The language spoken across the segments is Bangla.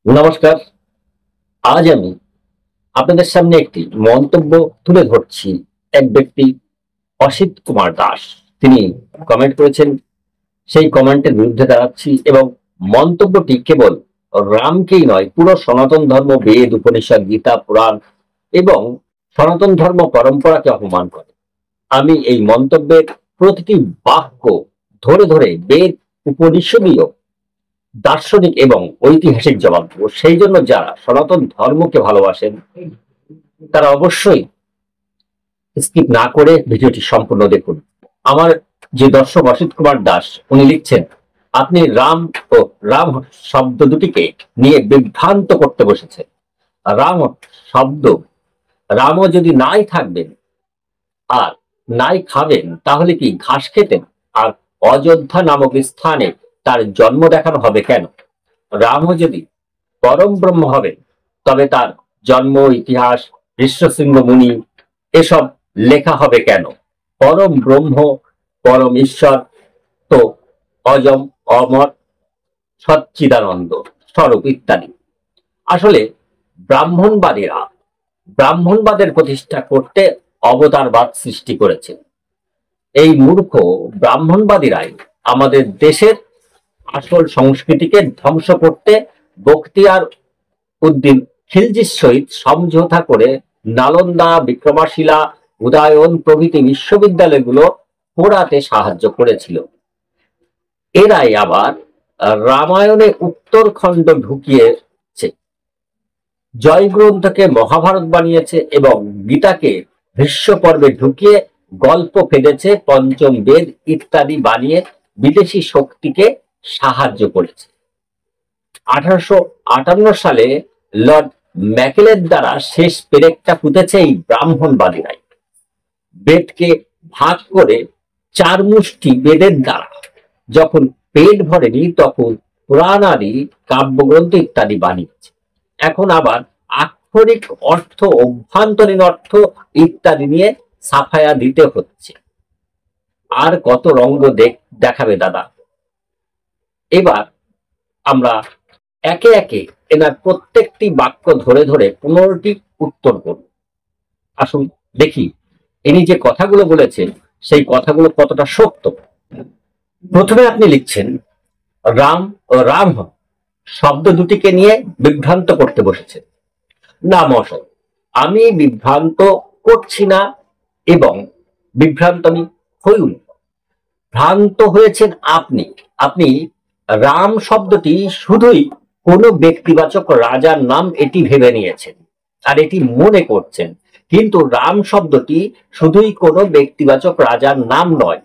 নমস্কার। আজ আমি আপনাদের সামনে একটি মন্তব্য তুলে ধরছি। এক ব্যক্তি অসিত কুমার দাস তিনি কমেন্ট করেছেন, সেই কমেন্টের বিরুদ্ধে দাঁড়াচ্ছি এবং মন্তব্যটি কেবল রামকেই নয়, পুরো সনাতন ধর্ম, বেদ, উপনিষদ, গীতা, পুরাণ এবং সনাতন ধর্ম পরম্পরাকে অপমান করে। আমি এই মন্তব্যের প্রতিটি বাক্য ধরে ধরে বেদ, উপনিষদীয়, দার্শনিক এবং ঐতিহাসিক জবাব দেব। সেই জন্য যারা সনাতন ধর্মকে ভালোবাসেন তারা অবশ্যই স্কিপ না করে ভিডিওটি সম্পূর্ণ দেখুন। আমার যে দর্শক অসিত কুমার দাস, উনি লিখছেন, আপনি রাম ও রাম শব্দ দুটিকে নিয়ে বিভ্রান্ত করতে বসেছেন। রাম শব্দ, রামও যদি নাই থাকবেন আর নাই খাবেন তাহলে কি ঘাস খেতেন? আর অযোধ্যা নামক স্থানে তার জন্ম দেখানো হবে কেন? রামও যদি পরম ব্রহ্ম হবেন তবে তার জন্ম, ইতিহাস, ঋষ্যশৃঙ্গ মুনি এসব লেখা হবে কেন? পরম ব্রহ্ম, পরম ঈশ্বর তো অজম, অমর, সচ্চিদানন্দ স্বরূপ ইত্যাদি। আসলে ব্রাহ্মণবাদীরা ব্রাহ্মণবাদের প্রতিষ্ঠা করতে অবতারবাদ সৃষ্টি করেছে। এই মূর্খ ব্রাহ্মণবাদীরাই আমাদের দেশের আসল সংস্কৃতিকে ধ্বংস করতে বখতিয়ার উদ্দিন খিলজির সহিত সমঝোতা করে নালন্দা, বিক্রমশিলা, উদয়ন প্রভৃতি বিশ্ববিদ্যালয়গুলো পোড়াতে সাহায্য করেছিল। এরাই আবার রামায়ণে উত্তরখণ্ড ঢুকিয়েছে, জয় গ্রন্থকে মহাভারত বানিয়েছে এবং গীতাকে ভীষ্ম পর্বে ঢুকিয়ে গল্প ফেলেছে, পঞ্চম বেদ ইত্যাদি বানিয়ে বিদেশি শক্তিকে সাহায্য করেছে। 1858 সালে লর্ড ম্যাকেলের দ্বারা শেষ পেরেকটা পুঁতেছে এই ব্রাহ্মণবাদীরাই। বেদকে ভাগ করে 4 মুষ্টি বেদের দ্বারা যখন পেট ভরেনি তখন পুরাণাদি, কাব্যগ্রন্থ ইত্যাদি বানিয়েছে। এখন আবার আক্ষরিক অর্থ, অভ্যন্তরীণ অর্থ ইত্যাদি নিয়ে সাফায়া দিতে হচ্ছে। আর কত রঙ্গ দেখাবে দাদা? এবার আমরা একে একে এনার প্রত্যেকটি বাক্য ধরে ধরে 15টি উত্তর করব। আসুন দেখি ইনি যে কথাগুলো বলেছেন সেই কথাগুলো কতটা সত্য। প্রথমে আপনি লিখছেন, রাম ও রাম শব্দ দুটিকে নিয়ে বিভ্রান্ত করতে বসেছেন। না মশাই, আমি বিভ্রান্ত করছি না এবং বিভ্রান্ত আমি হইনি। ভ্রান্ত হয়েছেন আপনি। আপনি রাম শব্দটি শুধুই কোনো ব্যক্তিবাচক রাজার নাম এটি ভেবে নিয়েছেন আর এটি মনে করছেন, কিন্তু রাম শব্দটি শুধুই কোনো ব্যক্তিবাচক রাজার নাম নয়।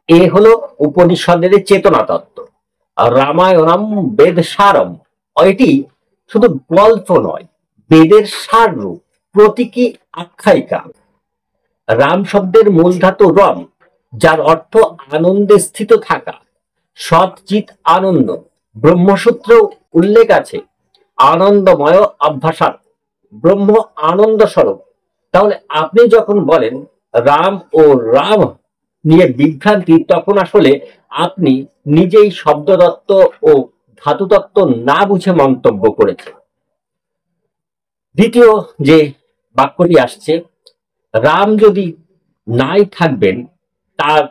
এ হলো উপনিষদের চেতনা তত্ত্ব। রামায়ণম বেদ সারম, এটি শুধু গল্প নয়, বেদের সার রূপ, প্রতীকী আখ্যায়িকা। রাম শব্দের মূল ধাতু রম, যার অর্থ আনন্দে স্থিত থাকা, সৎচিৎ আনন্দ। ব্রহ্মসূত্র উল্লেখ আছে, আনন্দময় অভ্যাসার, ব্রহ্ম আনন্দ স্বরূপ। তাহলে আপনি যখন বলেন রাম ও রাম নিয়ে বিভ্রান্তি, তখন আসলে আপনি নিজেই শব্দতত্ত্ব ও ধাতুতত্ত্ব না বুঝে মন্তব্য করেছেন। দ্বিতীয় যে বাক্যটি আসছে, রাম যদি নাই থাকবেন তার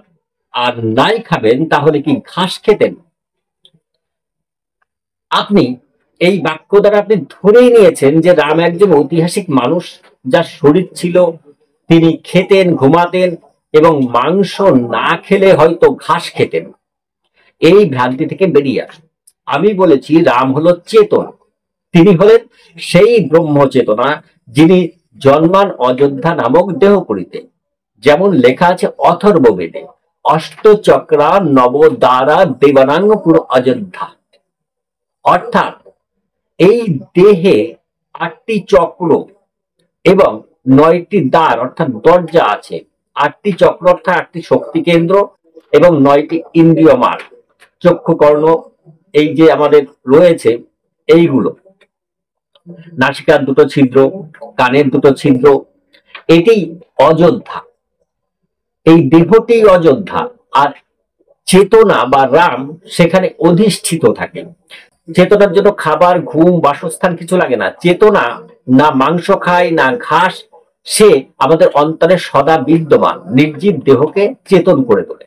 আর নাই খাবেন তাহলে কি ঘাস খেতেন? আপনি এই বাক্য দ্বারা আপনি ধরেই নিয়েছেন যে রাম একজন ঐতিহাসিক মানুষ, যার শরীর ছিল, তিনি খেতেন, ঘুমাতেন এবং মাংস না খেলে হয়তো ঘাস খেতেন। এই ভ্রান্তি থেকে বেরিয়ে আসুন। আমি বলেছি রাম হলো চেতন, তিনি হলেন সেই ব্রহ্ম চেতনা যিনি জন্মান অযোধ্যা নামক দেহপুরীতে। যেমন লেখা আছে অথর্ববেদে, অষ্টচক্রা নবদ্বারা দেবানাঙ্গপুর অযোধ্যা। অর্থাৎ এই দেহে 8টি চক্র এবং 9টি দ্বার অর্থাৎ দরজা আছে। 8টি চক্র অর্থাৎ 8টি শক্তি কেন্দ্র এবং 9টি ইন্দ্রিয় মার্গ, চক্ষু, কর্ণ, এই যে আমাদের রয়েছে এইগুলো, নাসিকার 2টো ছিদ্র, কানের 2টো ছিদ্র, এটি অযোধ্যা। এই দেহটি অযোধ্যা আর চেতনা বা রাম সেখানে অধিষ্ঠিত থাকে। চেতনার জন্য খাবার, ঘুম, বাসস্থান কিছু লাগে না। চেতনা না মাংস খায় না ঘাস, সে আমাদের অন্তরে সদা বিদ্যমান নির্জীব দেহকে চেতন করে তোলে।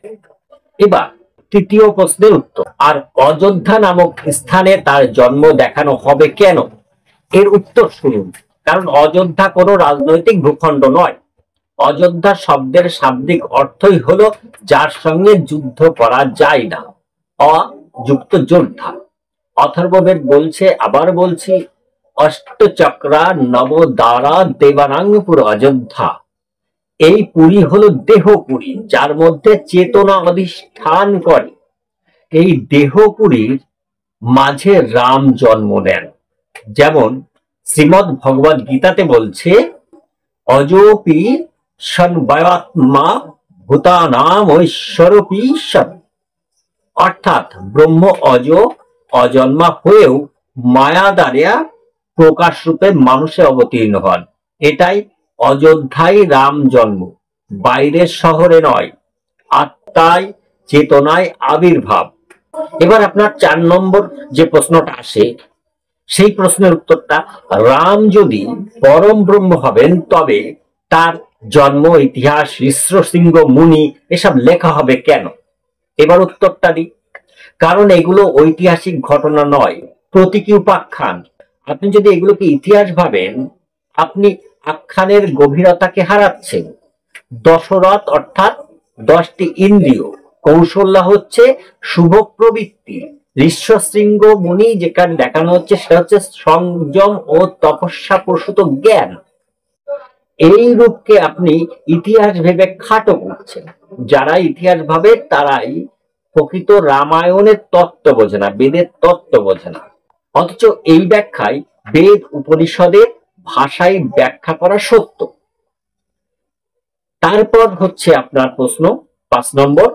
এবার তৃতীয় প্রশ্নের উত্তর। আর অযোধ্যা নামক স্থানে তার জন্ম দেখানো হবে কেন? এর উত্তর শুনুন। কারণ অযোধ্যা কোনো রাজনৈতিক ভূখণ্ড নয়। অযোধ্যা শব্দের শাব্দিক অর্থই হলো যার সঙ্গে যুদ্ধ করা যায় না, অযুক্ত যোদ্ধা। অথর্ববেদ বলছে, আবার বলছি, অষ্টচক্রা নবদ্বারা দেবানাঙ্গপুর অযোধ্যা। এই পুরী হলো দেহ পুরী, যার মধ্যে চেতনা অধিষ্ঠান করে। এই দেহ পুরীর মাঝে রাম জন্ম নেন। যেমন শ্রীমদ্ ভগবদ গীতাতে বলছে, অজোপি সন্বয়াত্মা ভূতানাম ঐশ্বরপি সৎ। অর্থাৎ ব্রহ্ম অজ, অজন্মা হয়েও মায়া দ্বারা প্রকাশ রূপে মানুষে অবতীর্ণ হন। এটাই অযোধ্যায় রাম জন্ম, বাইরের শহরে নয়, আত্মায় চেতনায় আবির্ভাব। এবার আপনার 4 নম্বর যে প্রশ্নটা আসে, সেই প্রশ্নের উত্তরটা, রাম যদি পরম ব্রহ্ম হবেন তবে তার জন্ম ইতিহাস, ঋষ্যশৃঙ্গ মুনি এসব লেখা হবে কেন? এবার উত্তরটা দিই। কারণ এগুলো ঐতিহাসিক ঘটনা নয়, প্রতীকী উপাখ্যান। আপনি যদি এগুলোকে ইতিহাস ভাবেন, আপনি আখ্যানের গভীরতাকে হারাচ্ছেন। দশরথ অর্থাৎ 10টি ইন্দ্রিয়, কৌশল্যা হচ্ছে শুভ প্রবৃত্তি, ঋষ্যশৃঙ্গ মুনি যেখানে দেখানো হচ্ছে সেটা হচ্ছে সংযম ও তপস্যা প্রসূত জ্ঞান। এই রূপকে আপনি ইতিহাস ভেবে খাটো করছেন। যারা ইতিহাস ভাবে তারাই প্রকৃত রামায়ণের তত্ত্ব বোঝে না, বেদের তত্ত্ব বোঝে না। অথচ এই ব্যাখ্যায় বেদ উপনিষদের ভাষায় ব্যাখ্যা করা সত্য। তারপর হচ্ছে আপনার প্রশ্ন 5 নম্বর,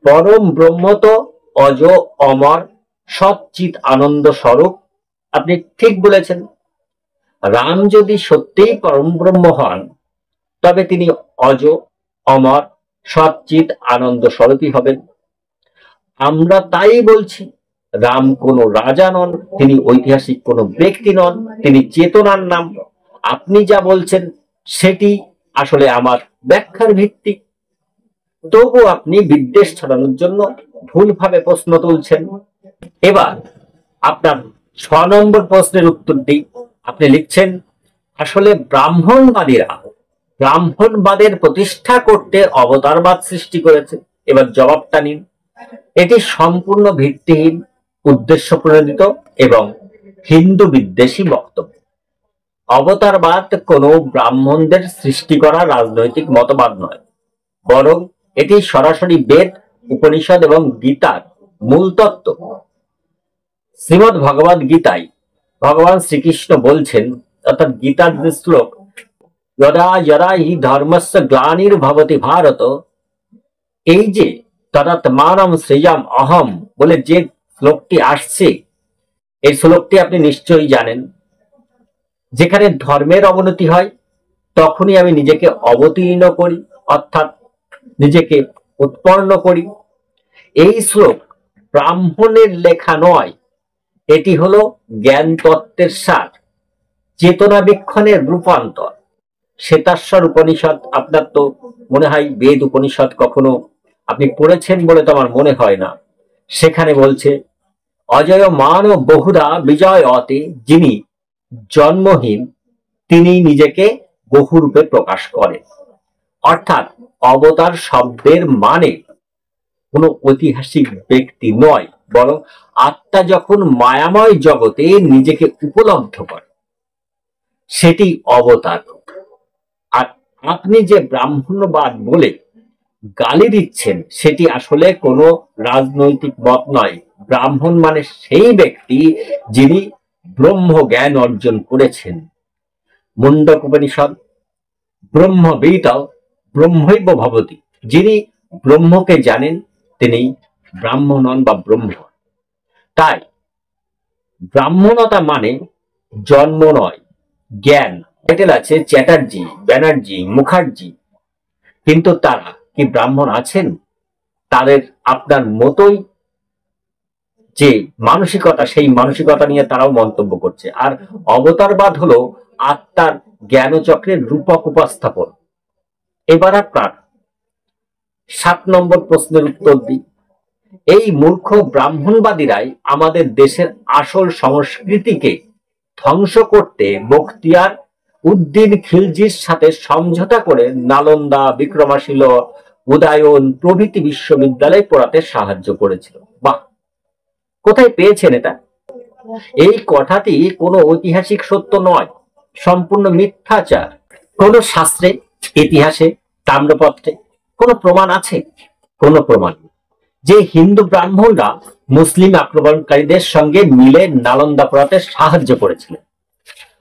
পরম ব্রহ্ম তো অজ, অমর, সচ্চিৎ আনন্দ স্বরূপ। আপনি ঠিক বলেছেন। রাম যদি সত্যিই পরম ব্রহ্ম হন তবে তিনি অজ, অমর, সচ্চিৎ আনন্দ স্বরূপই হবেন। আমরা তাই বলছি, রাম কোনো রাজা নন, তিনি ঐতিহাসিক কোনো ব্যক্তি নন, তিনি চেতনার নাম। আপনি যা বলছেন সেটি আসলে আমার ব্যাখ্যার ভিত্তি। তবু আপনি বিদ্বেষ ছড়ানোর জন্য ভুলভাবে প্রশ্ন তুলছেন। এবার আপনার 6 নম্বর প্রশ্নের উত্তরটি আপনি লিখছেন, আসলে ব্রাহ্মণবাদের প্রতিষ্ঠা করতে অবতারবাদ সৃষ্টি করেছে। এবার জবাবটা নিন। এটি সম্পূর্ণ ভিত্তিহীন, উদ্দেশ্য প্রণোদিত এবং হিন্দু বিদ্বেষী বক্তব্য। অবতারবাদ কোনো ব্রাহ্মণদের সৃষ্টি করা রাজনৈতিক মতবাদ নয়, বরং এটি সরাসরি বেদ, উপনিষদ এবং গীতার মূল তত্ত্ব। শ্রীমদ্ ভগবদ গীতায় ভগবান শ্রীকৃষ্ণ বলছেন, অর্থাৎ গীতার যে শ্লোক, যদা যদা হি ধর্মস্য গ্লানির্ভবতি ভারত, এই যে তদাত্মানম সৃজাম অহম বলে যে শ্লোকটি আসছে, এই শ্লোকটি আপনি নিশ্চয়ই জানেন। যেখানে ধর্মের অবনতি হয় তখনই আমি নিজেকে অবতীর্ণ করি, অর্থাৎ নিজেকে উৎপন্ন করি। এই শ্লোক ব্রাহ্মণের লেখা নয়, এটি হলো জ্ঞান তত্ত্বের সার, চেতনা বীক্ষণের রূপান্তর। শ্বেতাশ্বর উপনিষদ, আপনার তো মনে হয় বেদ উপনিষদ কখনো আপনি পড়েছেন বলে তো আমার মনে হয় না। সেখানে বলছে, অজয় মান বহুধা বিজয় অতে, যিনি জন্মহীন তিনি নিজেকে বহুরূপে প্রকাশ করেন। অর্থাৎ অবতার শব্দের মানে কোনো ঐতিহাসিক ব্যক্তি নয়, বরং আত্মা যখন মায়াময় জগতে নিজেকে উপলব্ধ করে সেটি অবতার। আর আপনি যে ব্রাহ্মণ্যবাদ বলে গালি দিচ্ছেন সেটি আসলে কোনো রাজনৈতিক মত নয়। ব্রাহ্মণ মানে সেই ব্যক্তি যিনি ব্রহ্ম জ্ঞান অর্জন করেছেন। মুন্ডক উপনিষদ, ব্রহ্মবিদ ব্রহ্মৈব ভবতি, যিনি ব্রহ্মকে জানেন তিনি ব্রাহ্মণ বা ব্রহ্ম। তাই ব্রাহ্মণতা মানে জন্ম নয়, জ্ঞান। টাইটেল আছে চ্যাটার্জি, ব্যানার্জি, মুখার্জি, কিন্তু তারা কি ব্রাহ্মণ আছেন? তাদের আপনার মতোই যে মানসিকতা, সেই মানসিকতা নিয়ে তারাও মন্তব্য করছে। আর অবতারবাদ হলো আত্মার জ্ঞানচক্রের রূপক উপস্থাপন। এবার আপনার 7 নম্বর প্রশ্নের উত্তর দিই। এই মূর্খ ব্রাহ্মণবাদীরাই আমাদের দেশের আসল সংস্কৃতিকে ধ্বংস করতে বখতিয়ার উদ্দিন খিলজির সাথে সমঝোতা করে নালন্দা, বিক্রমশীল, উদয়ন প্রভৃতি বিশ্ববিদ্যালয় পড়াতে সাহায্য করেছিল। বাহ, কোথায় পেয়েছেন এটা? এই কথাটি কোনো ঐতিহাসিক সত্য নয়, সম্পূর্ণ মিথ্যাচার। কোন শাস্ত্রে, ইতিহাসে, তাম্রপত্রে কোনো প্রমাণ আছে? কোনো প্রমাণ নেই যে হিন্দু ব্রাহ্মণরা মুসলিম আক্রমণকারীদের সঙ্গে মিলে নালন্দা পড়াতে সাহায্য করেছিলেন।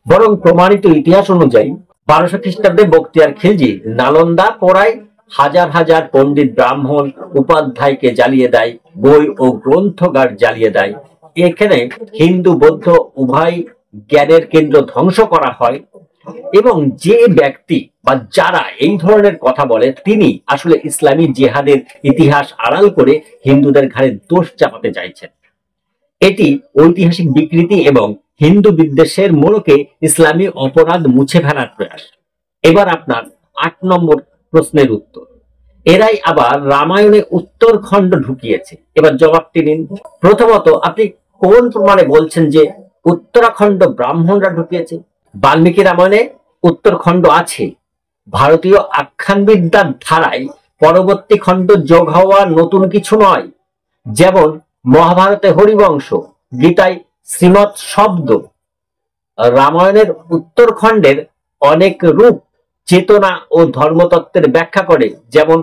বরং প্রমাণিত ইতিহাস অনুযায়ী 1200 খ্রিস্টাব্দে বখতিয়ার খিলজি নালন্দা পড়ায় হাজার হাজার পণ্ডিত ব্রাহ্মণ উপাধ্যায়কে জ্বালিয়ে দেয়, বই ও গ্রন্থগার জ্বালিয়ে দেয়। এখানে হিন্দু বৌদ্ধ উভয় জ্ঞানের কেন্দ্র ধ্বংস করা হয়। এবং যে ব্যক্তি বা যারা এই ধরনের কথা বলে, তিনি আসলে ইসলামী জিহাদের ইতিহাস আড়াল করে হিন্দুদের ঘাড়ে দোষ চাপাতে চাইছেন। এটি ঐতিহাসিক বিকৃতি এবং হিন্দু বিদ্বেষের মোড়কে ইসলামী অপরাধ মুছে ফেলার প্রয়াস। এবার আপনার 8 নম্বর প্রশ্নের উত্তর। এরাই আবার রামায়ণে উত্তরখণ্ড ঢুকিয়েছে। এবার জবাবটি নিন। প্রথমত, আপনি কোন প্রমাণে বলছেন যে উত্তরাখণ্ড ব্রাহ্মণরা ঢুকিয়েছে? বাল্মীকি রামায়ণে উত্তরখণ্ড আছে। ভারতীয় আখ্যানবিদ্যার ধারায় পরবর্তী খণ্ড যোগ হওয়া নতুন কিছু নয়। যেমন মহাভারতে হরিবংশ, গীতায় শ্রীমৎ শব্দ। রামায়ণের উত্তরখণ্ডের অনেক রূপ চেতনা ও ধর্মতত্ত্বের ব্যাখ্যা করে। যেমন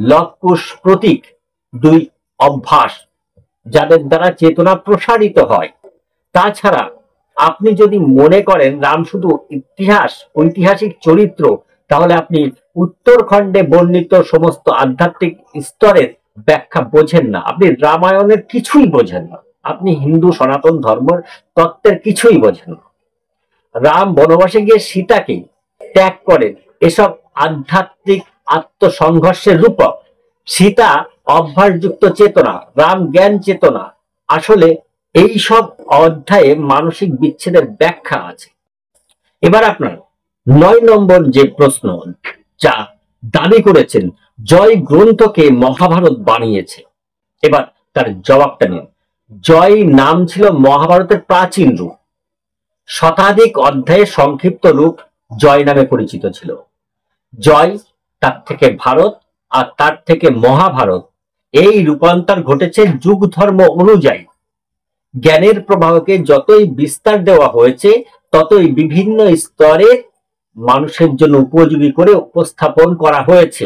লব কুশ প্রতীক, 2 অভ্যাস, যাদের দ্বারা চেতনা প্রসারিত হয়। তাছাড়া আপনি যদি মনে করেন রাম শুধু ইতিহাস, ঐতিহাসিক চরিত্র, তাহলে আপনি উত্তরখণ্ডে বর্ণিত সমস্ত আধ্যাত্মিক স্তরের ব্যাখ্যা বোঝেন না। আপনি রামায়ণের কিছুই বোঝেন না। আপনি হিন্দু সনাতন ধর্মের তত্ত্বের কিছুই বোঝেন না। রাম বনবাসে গিয়ে সীতাকে ত্যাগ করেন, এসব আধ্যাত্মিক আত্মসংঘর্ষের রূপক। সীতা অভ্যাসযুক্ত চেতনা, রাম জ্ঞান চেতনা। আসলে এই সব অধ্যায়ে মানসিক বিচ্ছেদের ব্যাখ্যা আছে। এবার আপনার 9 নম্বর যে প্রশ্ন, যা দাবি করেছেন জয় গ্রন্থকে মহাভারত বানিয়েছে। এবার তার জবাবটা নিন। জয় নাম ছিল মহাভারতের প্রাচীন রূপ। শতাধিক অধ্যায়ের সংক্ষিপ্ত রূপ জয় নামে পরিচিত ছিল। জয়, তার থেকে ভারত, আর তার থেকে মহাভারত, এই রূপান্তর ঘটেছে যুগ ধর্ম অনুযায়ী। জ্ঞানের প্রবাহকে যতই বিস্তার দেওয়া হয়েছে, ততই বিভিন্ন স্তরে মানুষের জন্য উপযোগী করে উপস্থাপন করা হয়েছে।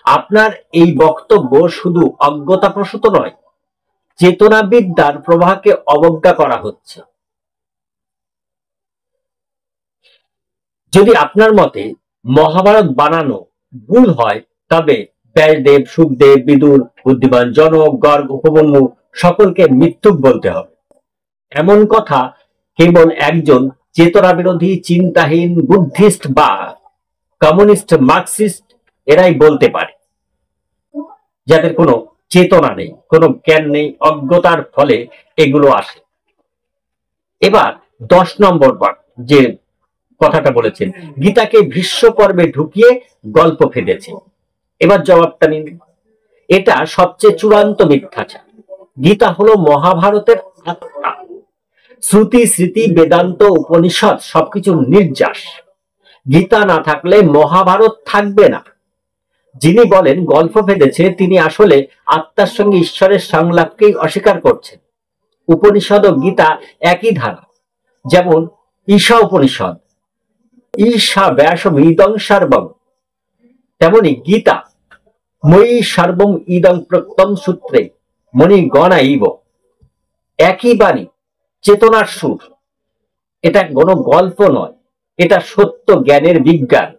আপনার এই বক্তব্য শুধু অজ্ঞতাপ্রসূত নয়, চেতনাবিদ্যার প্রবাহকে অবজ্ঞা করা হচ্ছে। যদি আপনার মতে মহাভারত বানানো ভুল হয়, তবে ব্যাসদেব, সুখদেব, বিদুর, বুদ্ধিমান জনক, গর্গ, উপমন্যু সকলকে মিথ্যুক বলতে হবে। এমন কথা কেবল একজন চেতনা বিরোধী, চিন্তাহীন বুদ্ধিস্ট বা কমিউনিস্ট, মার্কসিস্ট এরাই বলতে পারে, যাদের কোনো চেতনা নেই, কোনো জ্ঞান নেই, অজ্ঞতার ফলে এগুলো আসে। এবার 10 নম্বর যে কথাটা বলেছেন, গীতাকে ভীষ্ম পর্বে ঢুকিয়ে গল্প ফেঁদেছে। এবার জবাবটা নিন। এটা সবচেয়ে চূড়ান্ত মিথ্যাচার। গীতা হলো মহাভারতের আত্মা। শ্রুতি, স্মৃতি, বেদান্ত, উপনিষদ সবকিছু নির্যাস। গীতা না থাকলে মহাভারত থাকবে না। যিনি বলেন গল্প ফেঁদেছে, তিনি আসলে আত্মার সঙ্গে ঈশ্বরের সংলাপকেই অস্বীকার করছেন। উপনিষদ ও গীতা একই ধারা। যেমন ঈশা উপনিষদ, ঈশা ব্যাসম ইদং সর্বম, তেমনি গীতা ময়ি সর্বম ইদং প্রত্যম সূত্রে মণি গণাইব। একই বাণী, চেতনার সুর। এটা কোনো গল্প নয়, এটা সত্য জ্ঞানের বিজ্ঞান।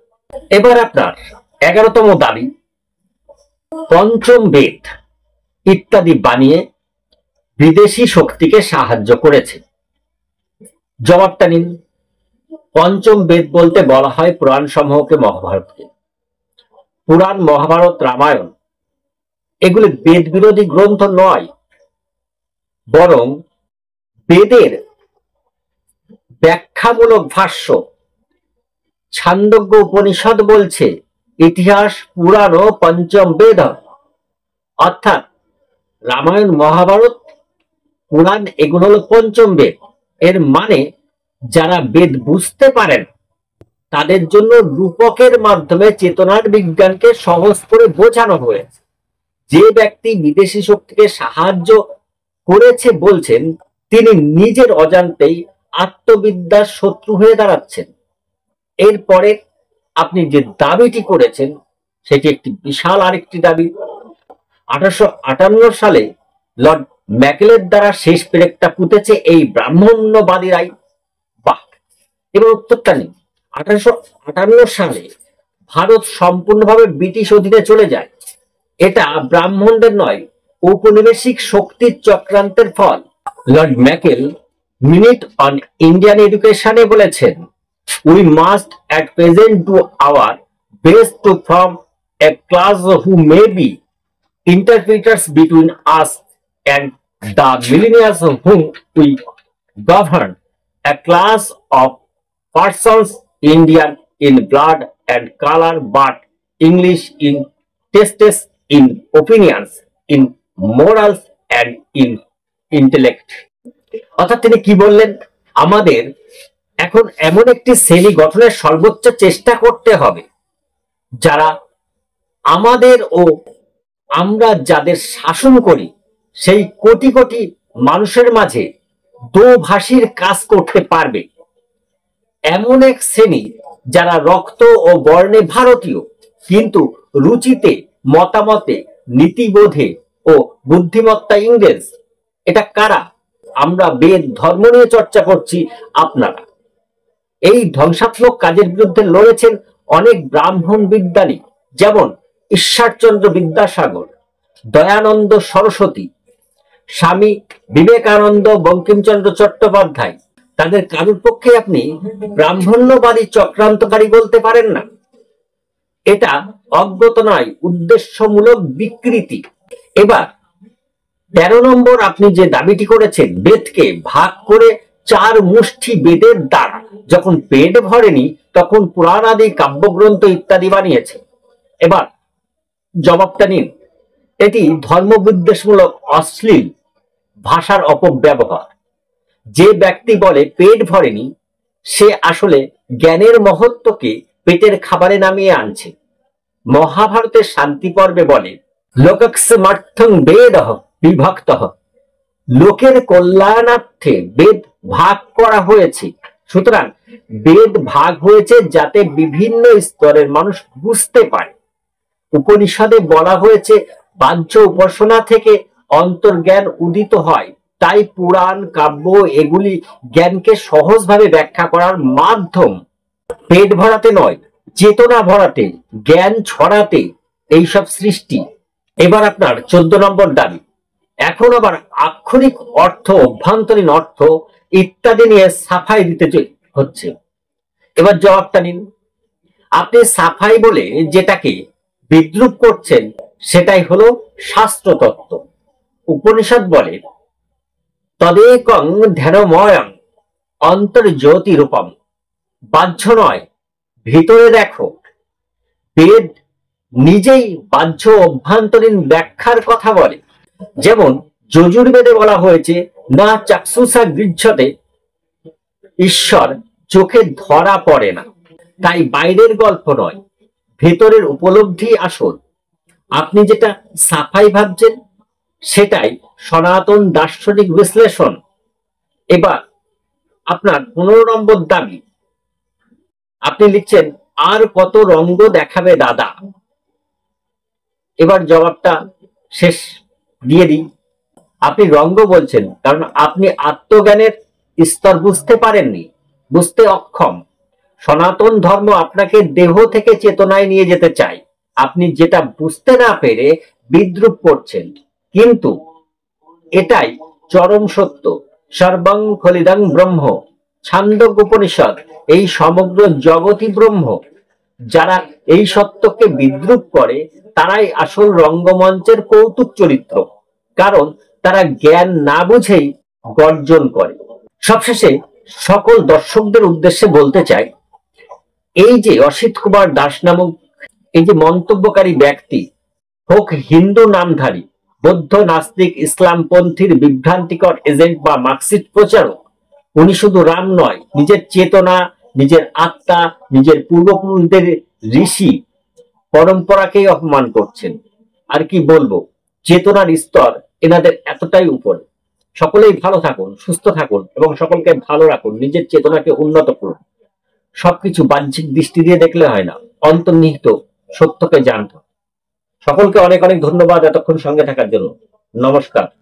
এবার আপনার 11তম দাবি, পঞ্চম বেদ ইত্যাদি বানিয়ে বিদেশি শক্তিকে সাহায্য করেছে। জবাবটা নিন। পঞ্চম বেদ বলতে বলা হয় পুরাণ সমূহকে, মহাভারতকে। পুরাণ, মহাভারত, রামায়ণ এগুলি বেদ বিরোধী গ্রন্থ নয়। বরং বেদের ব্যাখ্যামূলক ভাষ্য ছান্দোগ্য উপনিষদ বলছে ইতিহাস পুরাণ ও পঞ্চম বেদ, অর্থাৎ রামায়ণ মহাভারত পুরাণ এগুলো হলো পঞ্চম বেদ। এর মানে যারা বেদ বুঝতে পারেন তাদের জন্য রূপকের মাধ্যমে চেতনার বিজ্ঞানকে সহজ করে বোঝানো হয়েছে। যে ব্যক্তি বিদেশি শক্তিকে সাহায্য করেছে বলছেন তিনি নিজের অজান্তেই আত্মবিদ্যার শত্রু হয়ে দাঁড়াচ্ছেন। এরপরে আপনি যে দাবিটি করেছেন সেটি একটি বিশাল আরেকটি দাবি। 1858 সালে লর্ড ম্যাকেলের দ্বারা শেষ পেরেকটা পুঁতেছে এই ব্রাহ্মণ্যবাদীরাই। বাহ, এবার উত্তরটা নেই। 1858 সালে ভারত সম্পূর্ণভাবে ব্রিটিশ অধীনে চলে যায়। এটা ব্রাহ্মণদের নয়, ঔপনিবেশিক শক্তির চক্রান্তের ফল। লর্ড ম্যাকেল মিনিট অন ইন্ডিয়ান এডুকেশনে বলেছেন, we must at present do our best to form a class who may be interpreters between us and the millennials whom we govern, a class of persons Indian in blood and color but English in tastes, in opinions, in morals and in intellect. অর্থাৎ তিনি কি বললেন, আমাদের এখন এমন একটি শ্রেণী গঠনের সর্বোচ্চ চেষ্টা করতে হবে যারা আমাদের ও আমরা যাদের শাসন করি সেই কোটি কোটি মানুষের মাঝে দোভাষীর কাজ করতে পারবে। এমন এক শ্রেণী যারা রক্ত ও বর্ণে ভারতীয় কিন্তু রুচিতে, মতামতে, নীতিবোধে ও বুদ্ধিমত্তা ইংরেজ। এটা কারা? আমরা বেদ ধর্ম নিয়ে চর্চা করছি আপনারা। এই ধ্বংসাত্মক কাজের বিরুদ্ধে লড়েছেন অনেক ব্রাহ্মণ বিজ্ঞানী, যেমন ঈশ্বরচন্দ্র বিদ্যাসাগর, দয়ানন্দ সরস্বতী, স্বামী বিবেকানন্দ, বঙ্কিমচন্দ্র চট্টোপাধ্যায়। তাদের কারোর পক্ষে আপনি ব্রাহ্মণ্যবাদী চক্রান্তকারী বলতে পারেন না। এটা অজ্ঞত নয়, উদ্দেশ্যমূলক বিকৃতি। এবার 13 নম্বর আপনি যে দাবিটি করেছেন, বেদকে ভাগ করে 4 মুষ্টি বেদের দ্বারা যখন পেট ভরেনি তখন পুরাণ আদি কাব্যগ্রন্থ ইত্যাদি বানিয়েছে। এবার জবাবটা নিন। এটি ধর্মবিদ্বেষমূলক অশ্লীল ভাষার অপব্যবহার। যে ব্যক্তি বলে পেট ভরেনি সে আসলে জ্ঞানের মহত্বকে পেটের খাবারে নামিয়ে আনছে। মহাভারতের শান্তি পর্বে বলে লোকস্মার্থং বেদঃ বিভক্তঃ, লোকের কল্যাণার্থে বেদ ভাগ করা হয়েছে। সুতরাং বেদ ভাগ হয়েছে যাতে বিভিন্ন স্তরের মানুষ বুঝতে পারে। উপনিষদে বলা হয়েছে বাহ্য উপাসনা থেকে অন্তর্জ্ঞান উদিত হয়, তাই পুরাণ কাব্য এগুলি জ্ঞানকে সহজভাবে ব্যাখ্যা করার মাধ্যম। পেট ভরাতে নয়, চেতনা ভরাতে, জ্ঞান ছড়াতে এইসব সৃষ্টি। এবার আপনার 14 নম্বর দাবি, এখন আবার আক্ষরিক অর্থ, অভ্যন্তরীণ অর্থ ইত্যাদি নিয়ে সাফাই দিতে হচ্ছে। এবার জবাবটা নিন। আপনি সাফাই বলে যেটাকে বিদ্রুপ করছেন সেটাই হলো শাস্ত্রতত্ত্ব। উপনিষদ বলে তদেকং ধ্যানময়ং অন্তর্জ্যোতিরূপম, বাহ্য নয় ভিতরে দেখো। বেদ নিজেই বাহ্য অভ্যন্তরীণ ব্যাখ্যার কথা বলে। যেমন যজুর্বেদে বলা হয়েছে না চাক্ষুষা গৃহ্যতে, ঈশ্বর চোখে ধরা পড়ে না। তাই বাইরের গল্প নয়, ভেতরের উপলব্ধি আসল। আপনি যেটা সাফাই ভাবছেন সেটাই সনাতন দার্শনিক বিশ্লেষণ। এবার আপনার 15 নম্বর দাবি, আপনি লিখছেন আর কত রঙ্গ দেখাবে দাদা। এবার জবাবটা শেষ দিয়ে দিই। আপনি রঙ্গ বলছেন কারণ আপনি আত্মজ্ঞানের স্তর বুঝতে পারেননি, বুঝতে অক্ষম। সনাতন ধর্ম আপনাকে দেহ থেকে চেতনায় নিয়ে যেতে চায়। আপনি যেটা বুঝতে না পেরে বিদ্রুপ করছেন, কিন্তু এটাই চরম সত্য। সর্বং খলিদং ব্রহ্ম, ছান্দোগ্য উপনিষদ, এই সমগ্র জগৎই ব্রহ্ম। যারা এই সত্যকে বিদ্রুপ করে তারাই আসল রঙ্গমঞ্চের কৌতুক চরিত্র। কারণ তারা জ্ঞান না বুঝেই গর্জন করে। সবশেষে সকল দর্শকদের উদ্দেশ্যে বলতে চাই, এই যে অসিত কুমার দাস নামক এই যে মন্তব্যকারী ব্যক্তি, হোক হিন্দু নামধারী, বৌদ্ধ, নাস্তিক, ইসলামপন্থীর বিভ্রান্তিকর এজেন্ট বা মার্কসিস্ট প্রচারক, উনি শুধু রাম নয়, নিজের চেতনা, নিজের আত্মা, নিজের পূর্বপুরুষদের ঋষি পরম্পরাকেই অপমান করছেন। আর কি বলবো, চেতনার স্তর এনাদের এতটাই উপরে। সকলেই ভালো থাকুন, সুস্থ থাকুন এবং সকলকে ভালো রাখুন, নিজের চেতনাকে উন্নত করুন। সবকিছু বাহ্যিক দৃষ্টি দিয়ে দেখলে হয় না, অন্তর্নিহিত সত্যকে জানতে। সকলকে অনেক অনেক ধন্যবাদ এতক্ষণ সঙ্গে থাকার জন্য। নমস্কার।